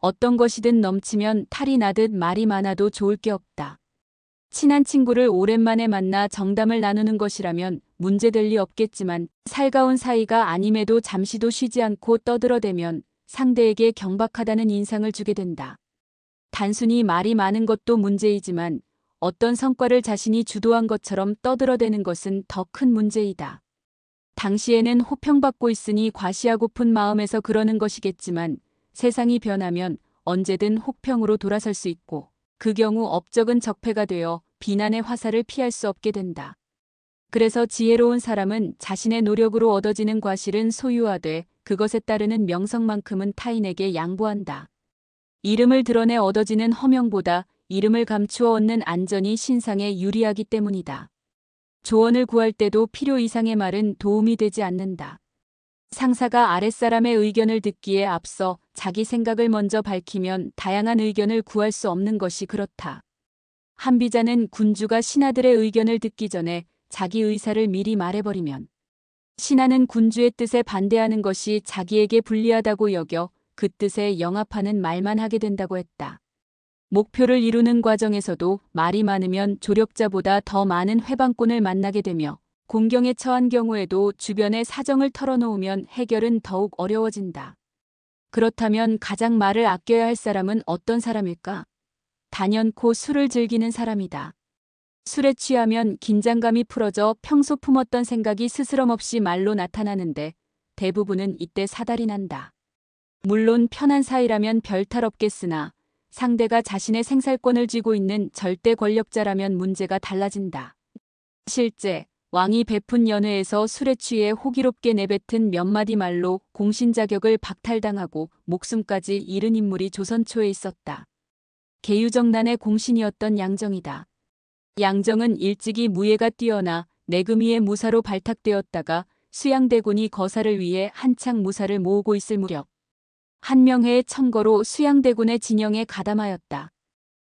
어떤 것이든 넘치면 탈이 나듯 말이 많아도 좋을 게 없다. 친한 친구를 오랜만에 만나 정담을 나누는 것이라면 문제될 리 없겠지만 살가운 사이가 아님에도 잠시도 쉬지 않고 떠들어대면 상대에게 경박하다는 인상을 주게 된다. 단순히 말이 많은 것도 문제이지만 어떤 성과를 자신이 주도한 것처럼 떠들어대는 것은 더 큰 문제이다. 당시에는 호평받고 있으니 과시하고픈 마음에서 그러는 것이겠지만 세상이 변하면 언제든 혹평으로 돌아설 수 있고 그 경우 업적은 적폐가 되어 비난의 화살을 피할 수 없게 된다. 그래서 지혜로운 사람은 자신의 노력으로 얻어지는 과실은 소유하되 그것에 따르는 명성만큼은 타인에게 양보한다. 이름을 드러내 얻어지는 허명보다 이름을 감추어 얻는 안전이 신상에 유리하기 때문이다. 조언을 구할 때도 필요 이상의 말은 도움이 되지 않는다. 상사가 아랫사람의 의견을 듣기에 앞서 자기 생각을 먼저 밝히면 다양한 의견을 구할 수 없는 것이 그렇다. 한비자는 군주가 신하들의 의견을 듣기 전에 자기 의사를 미리 말해버리면 신하는 군주의 뜻에 반대하는 것이 자기에게 불리하다고 여겨 그 뜻에 영합하는 말만 하게 된다고 했다. 목표를 이루는 과정에서도 말이 많으면 조력자보다 더 많은 회방꾼을 만나게 되며 공경에 처한 경우에도 주변의 사정을 털어놓으면 해결은 더욱 어려워진다. 그렇다면 가장 말을 아껴야 할 사람은 어떤 사람일까? 단연코 술을 즐기는 사람이다. 술에 취하면 긴장감이 풀어져 평소 품었던 생각이 스스럼없이 말로 나타나는데 대부분은 이때 사달이 난다. 물론 편한 사이라면 별 탈 없겠으나 상대가 자신의 생살권을 쥐고 있는 절대 권력자라면 문제가 달라진다. 실제 왕이 베푼 연회에서 술에 취해 호기롭게 내뱉은 몇 마디 말로 공신 자격을 박탈당하고 목숨까지 잃은 인물이 조선 초에 있었다. 계유정난의 공신이었던 양정이다. 양정은 일찍이 무예가 뛰어나 내금위의 무사로 발탁되었다가 수양대군이 거사를 위해 한창 무사를 모으고 있을 무렵 한명회의 청거로 수양대군의 진영에 가담하였다.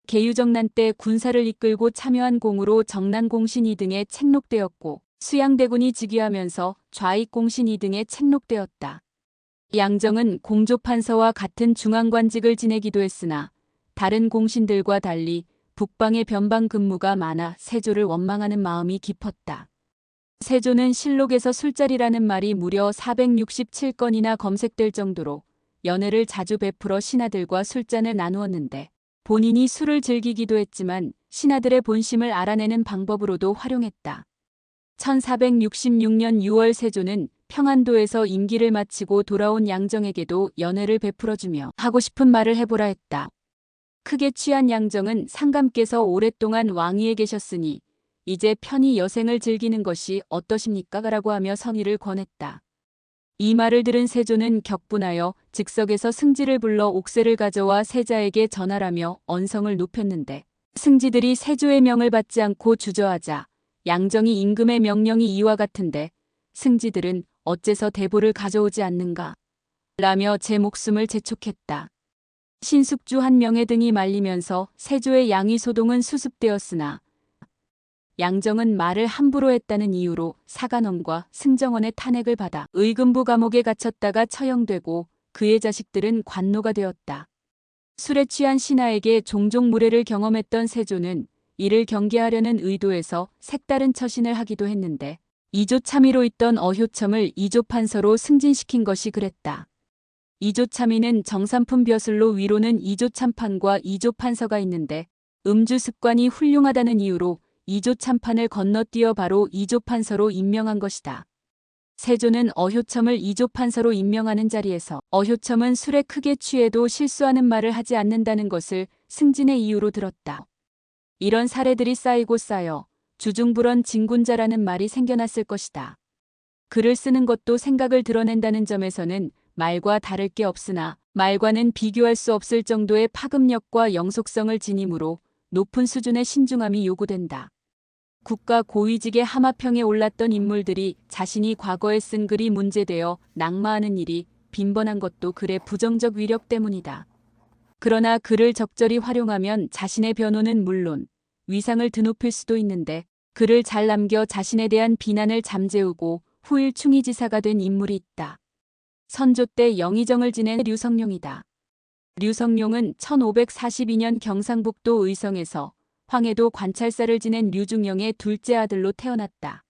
계유정난 때 군사를 이끌고 참여한 공으로 정난공신 2등에 책록되었고 수양대군이 즉위하면서 좌익공신 2등에 책록되었다. 양정은 공조판서와 같은 중앙관직을 지내기도 했으나 다른 공신들과 달리 북방의 변방 근무가 많아 세조를 원망하는 마음이 깊었다. 세조는 실록에서 술자리라는 말이 무려 467건이나 검색될 정도로 연회를 자주 베풀어 신하들과 술잔을 나누었는데 본인이 술을 즐기기도 했지만 신하들의 본심을 알아내는 방법으로도 활용했다. 1466년 6월 세조는 평안도에서 임기를 마치고 돌아온 양정에게도 연회를 베풀어주며 하고 싶은 말을 해보라 했다. 크게 취한 양정은 상감께서 오랫동안 왕위에 계셨으니 이제 편히 여생을 즐기는 것이 어떠십니까? 라고 하며 성의를 권했다. 이 말을 들은 세조는 격분하여 즉석에서 승지를 불러 옥새를 가져와 세자에게 전하라며 언성을 높였는데 승지들이 세조의 명을 받지 않고 주저하자 양정이 임금의 명령이 이와 같은데 승지들은 어째서 대보를 가져오지 않는가? 라며 제 목숨을 재촉했다. 신숙주 한 명의 등이 말리면서 세조의 양위 소동은 수습되었으나 양정은 말을 함부로 했다는 이유로 사간원과 승정원의 탄핵을 받아 의금부 감옥에 갇혔다가 처형되고 그의 자식들은 관노가 되었다. 술에 취한 신하에게 종종 무례를 경험했던 세조는 이를 경계하려는 의도에서 색다른 처신을 하기도 했는데 이조참의로 있던 어효첨을 이조판서로 승진시킨 것이 그랬다. 이조참의는 정삼품 벼슬로 위로는 이조참판과 이조판서가 있는데 음주 습관이 훌륭하다는 이유로 이조참판을 건너뛰어 바로 이조판서로 임명한 것이다. 세조는 어효첨을 이조판서로 임명하는 자리에서 어효첨은 술에 크게 취해도 실수하는 말을 하지 않는다는 것을 승진의 이유로 들었다. 이런 사례들이 쌓이고 쌓여 주중불언 진군자라는 말이 생겨났을 것이다. 글을 쓰는 것도 생각을 드러낸다는 점에서는 말과 다를 게 없으나 말과는 비교할 수 없을 정도의 파급력과 영속성을 지니므로 높은 수준의 신중함이 요구된다. 국가 고위직의 하마평에 올랐던 인물들이 자신이 과거에 쓴 글이 문제되어 낙마하는 일이 빈번한 것도 글의 부정적 위력 때문이다. 그러나 글을 적절히 활용하면 자신의 변호는 물론 위상을 드높일 수도 있는데 글을 잘 남겨 자신에 대한 비난을 잠재우고 후일 충의지사가 된 인물이 있다. 선조 때 영의정을 지낸 류성룡이다. 류성룡은 1542년 경상북도 의성에서 황해도 관찰사를 지낸 류중영의 둘째 아들로 태어났다.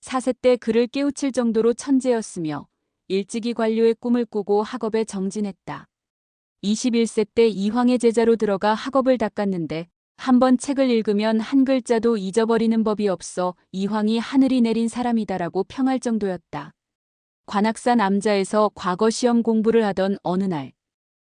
4세 때 그를 깨우칠 정도로 천재였으며 일찍이 관료의 꿈을 꾸고 학업에 정진했다. 21세 때 이황의 제자로 들어가 학업을 닦았는데 한번 책을 읽으면 한 글자도 잊어버리는 법이 없어 이황이 하늘이 내린 사람이다라고 평할 정도였다. 관악산 암자에서 과거 시험 공부를 하던 어느 날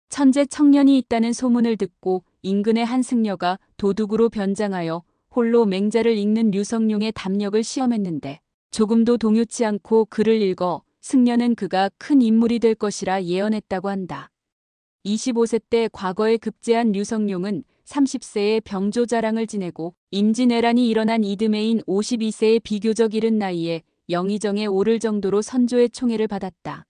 천재 청년이 있다는 소문을 듣고 인근의 한 승려가 도둑으로 변장하여 홀로 맹자를 읽는 류성룡의 담력을 시험했는데 조금도 동요치 않고 글을 읽어 승려는 그가 큰 인물이 될 것이라 예언했다고 한다. 25세 때 과거에 급제한 류성룡은 30세에 병조 자랑을 지내고 임진왜란이 일어난 이듬해인 52세의 비교적 이른 나이에 영의정에 오를 정도로 선조의 총애를 받았다.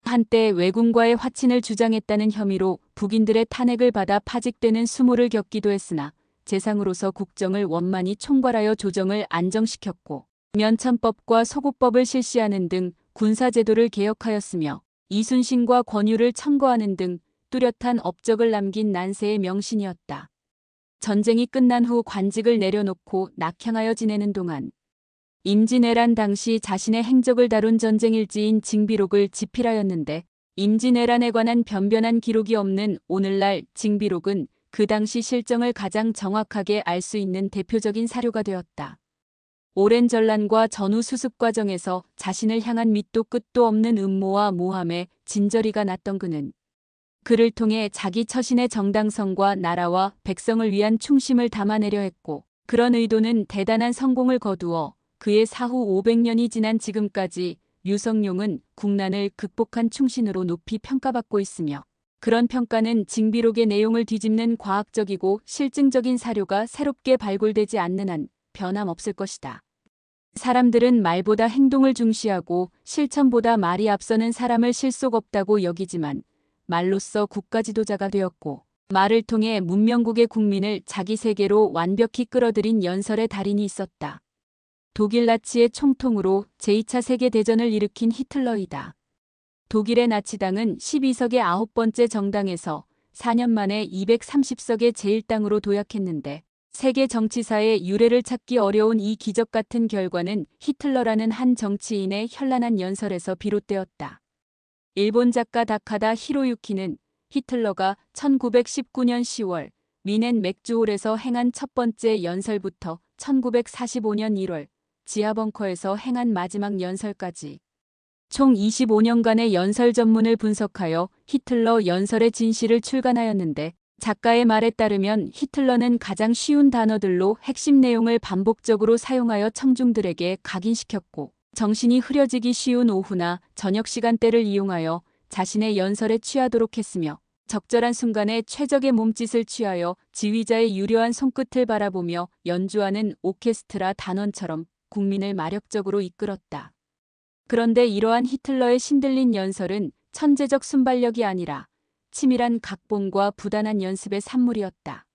한때 왜군과의 화친을 주장했다는 혐의로 북인들의 탄핵을 받아 파직되는 수모를 겪기도 했으나 재상으로서 국정을 원만히 총괄하여 조정을 안정시켰고 면천법과 소구법을 실시하는 등 군사제도를 개혁하였으며 이순신과 권유를 청거하는 등 뚜렷한 업적을 남긴 난세의 명신이었다. 전쟁이 끝난 후 관직을 내려놓고 낙향하여 지내는 동안 임진왜란 당시 자신의 행적을 다룬 전쟁일지인 징비록을 집필하였는데 임진왜란에 관한 변변한 기록이 없는 오늘날 징비록은 그 당시 실정을 가장 정확하게 알 수 있는 대표적인 사료가 되었다. 오랜 전란과 전후 수습 과정에서 자신을 향한 밑도 끝도 없는 음모와 모함에 진저리가 났던 그는 그를 통해 자기 처신의 정당성과 나라와 백성을 위한 충심을 담아내려 했고 그런 의도는 대단한 성공을 거두어 그의 사후 500년이 지난 지금까지 류성룡은 국난을 극복한 충신으로 높이 평가받고 있으며 그런 평가는 징비록의 내용을 뒤집는 과학적이고 실증적인 사료가 새롭게 발굴되지 않는 한 변함없을 것이다. 사람들은 말보다 행동을 중시하고 실천보다 말이 앞서는 사람을 실속 없다고 여기지만 말로써 국가지도자가 되었고 말을 통해 문명국의 국민을 자기 세계로 완벽히 끌어들인 연설의 달인이 있었다. 독일 나치의 총통으로 제2차 세계대전을 일으킨 히틀러이다. 독일의 나치당은 12석의 9번째 정당에서 4년 만에 230석의 제1당으로 도약했는데 세계 정치사의 유례를 찾기 어려운 이 기적 같은 결과는 히틀러라는 한 정치인의 현란한 연설에서 비롯되었다. 일본 작가 다카다 히로유키는 히틀러가 1919년 10월 미넨 맥주홀에서 행한 첫 번째 연설부터 1945년 1월 지하벙커에서 행한 마지막 연설까지 총 25년간의 연설 전문을 분석하여 히틀러 연설의 진실을 출간하였는데 작가의 말에 따르면 히틀러는 가장 쉬운 단어들로 핵심 내용을 반복적으로 사용하여 청중들에게 각인시켰고 정신이 흐려지기 쉬운 오후나 저녁 시간대를 이용하여 자신의 연설에 취하도록 했으며 적절한 순간에 최적의 몸짓을 취하여 지휘자의 유려한 손끝을 바라보며 연주하는 오케스트라 단원처럼 국민을 마력적으로 이끌었다. 그런데 이러한 히틀러의 신들린 연설은 천재적 순발력이 아니라 치밀한 각본과 부단한 연습의 산물이었다.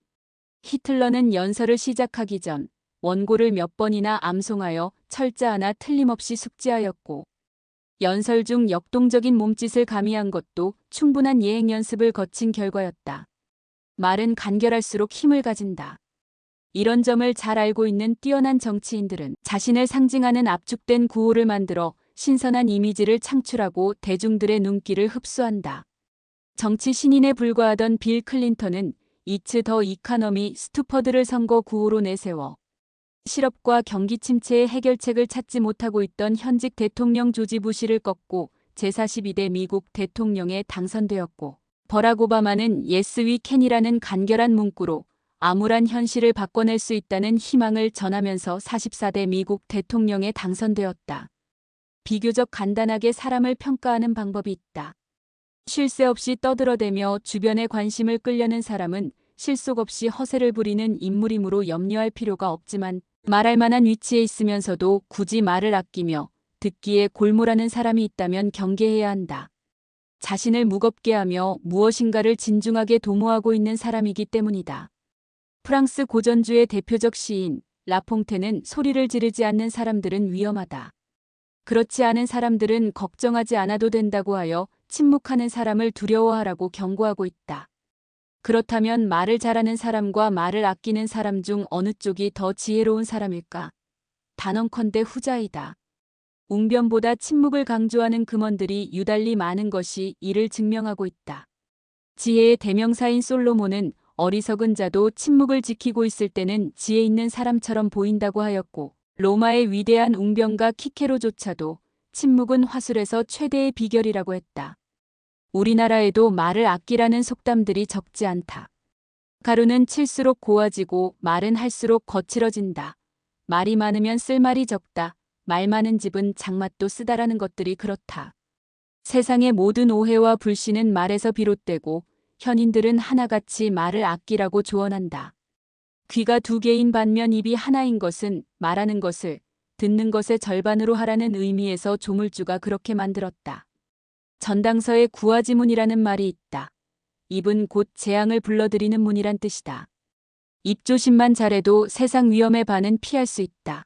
히틀러는 연설을 시작하기 전 원고를 몇 번이나 암송하여 철자 하나 틀림없이 숙지하였고 연설 중 역동적인 몸짓을 가미한 것도 충분한 예행 연습을 거친 결과였다. 말은 간결할수록 힘을 가진다. 이런 점을 잘 알고 있는 뛰어난 정치인들은 자신을 상징하는 압축된 구호를 만들어 신선한 이미지를 창출하고 대중들의 눈길을 흡수한다. 정치 신인에 불과하던 빌 클린턴은 이츠 더 이카너미 스투퍼드를 선거 구호로 내세워 실업과 경기 침체의 해결책을 찾지 못하고 있던 현직 대통령 조지 부시를 꺾고 제42대 미국 대통령에 당선되었고 버락 오바마는 Yes we can이라는 간결한 문구로 암울한 현실을 바꿔낼 수 있다는 희망을 전하면서 44대 미국 대통령에 당선되었다. 비교적 간단하게 사람을 평가하는 방법이 있다. 쉴 새 없이 떠들어대며 주변의 관심을 끌려는 사람은 실속 없이 허세를 부리는 인물이므로 염려할 필요가 없지만 말할 만한 위치에 있으면서도 굳이 말을 아끼며 듣기에 골몰하는 사람이 있다면 경계해야 한다. 자신을 무겁게 하며 무엇인가를 진중하게 도모하고 있는 사람이기 때문이다. 프랑스 고전주의 대표적 시인 라퐁테는 소리를 지르지 않는 사람들은 위험하다. 그렇지 않은 사람들은 걱정하지 않아도 된다고 하여 침묵하는 사람을 두려워하라고 경고하고 있다. 그렇다면 말을 잘하는 사람과 말을 아끼는 사람 중 어느 쪽이 더 지혜로운 사람일까? 단언컨대 후자이다. 웅변보다 침묵을 강조하는 금원들이 유달리 많은 것이 이를 증명하고 있다. 지혜의 대명사인 솔로몬은 어리석은 자도 침묵을 지키고 있을 때는 지혜 있는 사람처럼 보인다고 하였고, 로마의 위대한 웅변가 키케로조차도 침묵은 화술에서 최대의 비결이라고 했다. 우리나라에도 말을 아끼라는 속담들이 적지 않다. 가루는 칠수록 고와지고 말은 할수록 거칠어진다. 말이 많으면 쓸 말이 적다. 말 많은 집은 장맛도 쓰다라는 것들이 그렇다. 세상의 모든 오해와 불신은 말에서 비롯되고 현인들은 하나같이 말을 아끼라고 조언한다. 귀가 두 개인 반면 입이 하나인 것은 말하는 것을 듣는 것의 절반으로 하라는 의미에서 조물주가 그렇게 만들었다. 전당서에 구화지문이라는 말이 있다. 입은 곧 재앙을 불러들이는 문이란 뜻이다. 입조심만 잘해도 세상 위험의 반은 피할 수 있다.